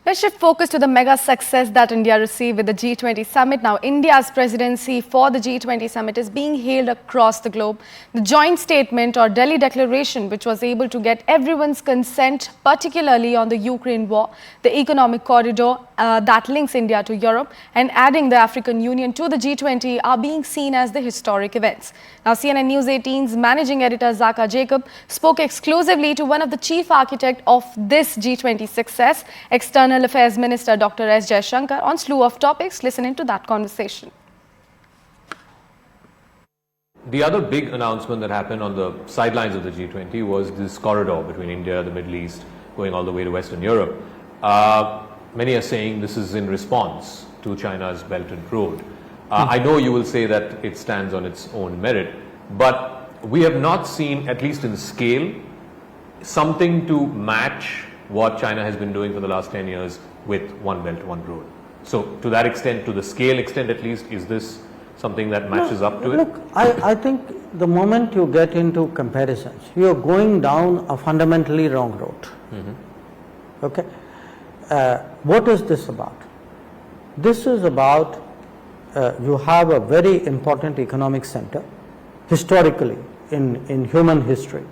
Let's shift focus to the mega success that India received with the G20 summit. Now, India's presidency for the G20 summit is being hailed across the globe. The joint statement or Delhi declaration, which was able to get everyone's consent, particularly on the Ukraine war, the economic corridor that links India to Europe, and adding the African Union to the G20 are being seen as the historic events. Now, CNN News 18's managing editor Zaka Jacob spoke exclusively to one of the chief architects of this G20 success, External Affairs Minister Dr. S Jaishankar, on slew of topics. Listen into that conversation. The other big announcement that happened on the sidelines of the G20 was this corridor between India, the Middle East, going all the way to Western Europe. Many are saying this is in response to China's Belt and Road. I know you will say that it stands on its own merit, but we have not seen, at least in scale, something to match what China has been doing for the last 10 years with One Belt, One Road. So to that extent, to the scale extent at least, is this something that matches up to it? Look, I think the moment you get into comparisons, you are going down a fundamentally wrong road. Okay? What is this about? This is about you have a very important economic center historically in human history,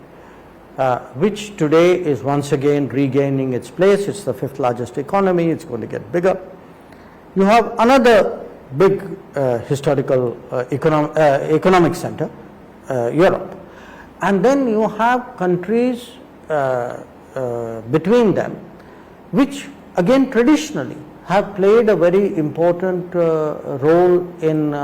which today is once again regaining its place. It's the fifth largest economy. It's going to get bigger. You have another big historical economic center, Europe, and then you have countries between them, which again traditionally have played a very important role in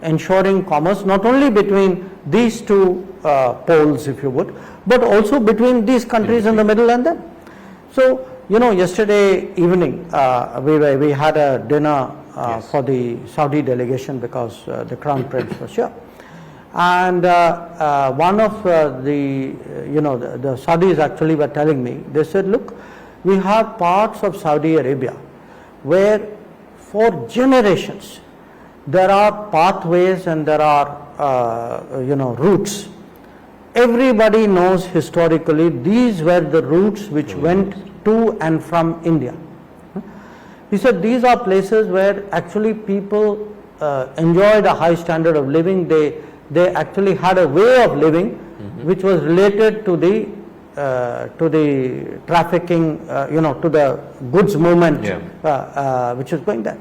ensuring commerce, not only between these two poles, if you would, but also between these countries in the middle and them. So, you know, yesterday evening we had a dinner for the Saudi delegation because the Crown Prince was here. And one of the Saudis actually were telling me, they said, look, we have parts of Saudi Arabia where for generations there are pathways and there are routes. Everybody knows historically these were the routes which went to and from India. He said these are places where actually people enjoyed a high standard of living. They actually had a way of living which was related to the trafficking, to the goods movement, which is going there.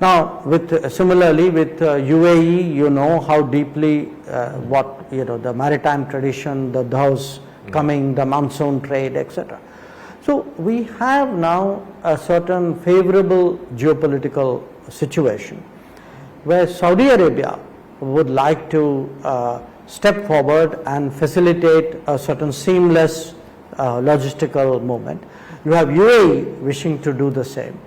Now, similarly with UAE, you know how deeply the maritime tradition, the dhows coming, the monsoon trade, etc. So we have now a certain favorable geopolitical situation where Saudi Arabia would like to step forward and facilitate a certain seamless logistical movement. You have UAE wishing to do the same.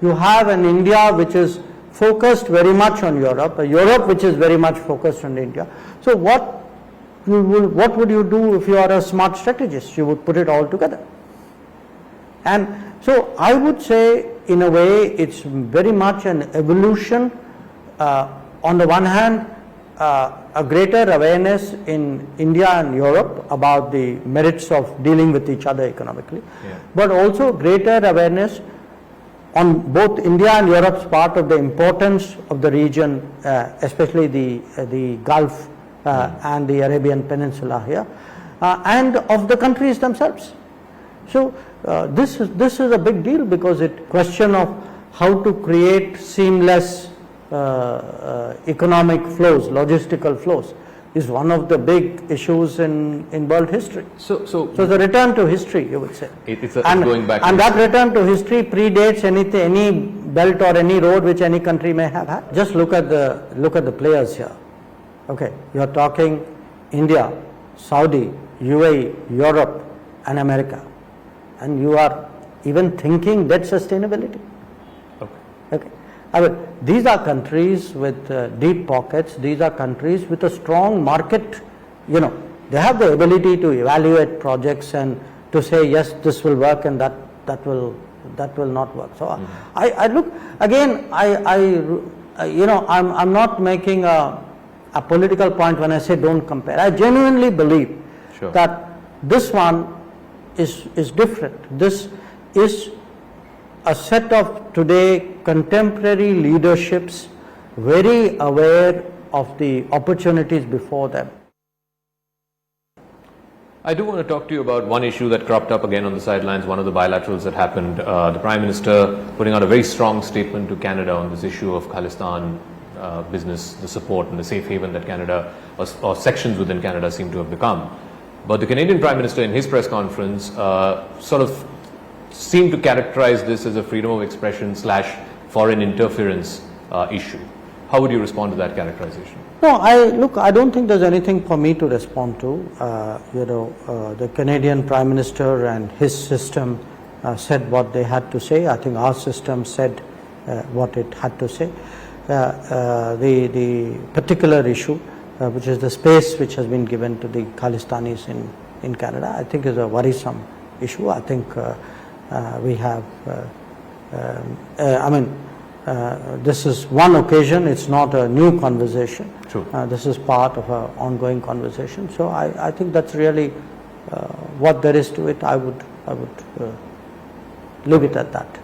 You have an India which is focused very much on Europe, a Europe which is very much focused on India. So what would you do if you are a smart strategist? You would put it all together. And so I would say in a way it's very much an evolution. On the one hand, a greater awareness in India and Europe about the merits of dealing with each other economically, but also greater awareness on both India and Europe's part of the importance of the region, especially the Gulf and the Arabian Peninsula here, and of the countries themselves. So this is a big deal because it question of how to create seamless economic flows, logistical flows, is one of the big issues in world history. So the return to history, you would say. It's going back. And that return to history predates any belt or any road which any country may have had. Just look at the players here. Okay, you are talking India, Saudi, UAE, Europe, and America, and you are even thinking debt sustainability. Okay. I mean, these are countries with deep pockets. These are countries with a strong market. You know, they have the ability to evaluate projects and to say yes, this will work and that will not work. So I look again. I'm not making a political point when I say don't compare. I genuinely believe that this one is different. This is a set of today contemporary leaderships very aware of the opportunities before them. I do want to talk to you about one issue that cropped up again on the sidelines, one of the bilaterals that happened. The Prime Minister putting out a very strong statement to Canada on this issue of Khalistan business, the support and the safe haven that Canada or sections within Canada seem to have become. But the Canadian Prime Minister in his press conference sort of seemed to characterize this as a freedom of expression / foreign interference issue. How would you respond to that characterization? No, I don't think there's anything for me to respond to. The Canadian Prime Minister and his system said what they had to say. I think our system said what it had to say. The particular issue, which is the space which has been given to the Khalistanis in Canada, I think is a worrisome issue. I think we have, this is one occasion, it's not a new conversation. True. This is part of an ongoing conversation. So I think that's really what there is to it. I would leave it at that.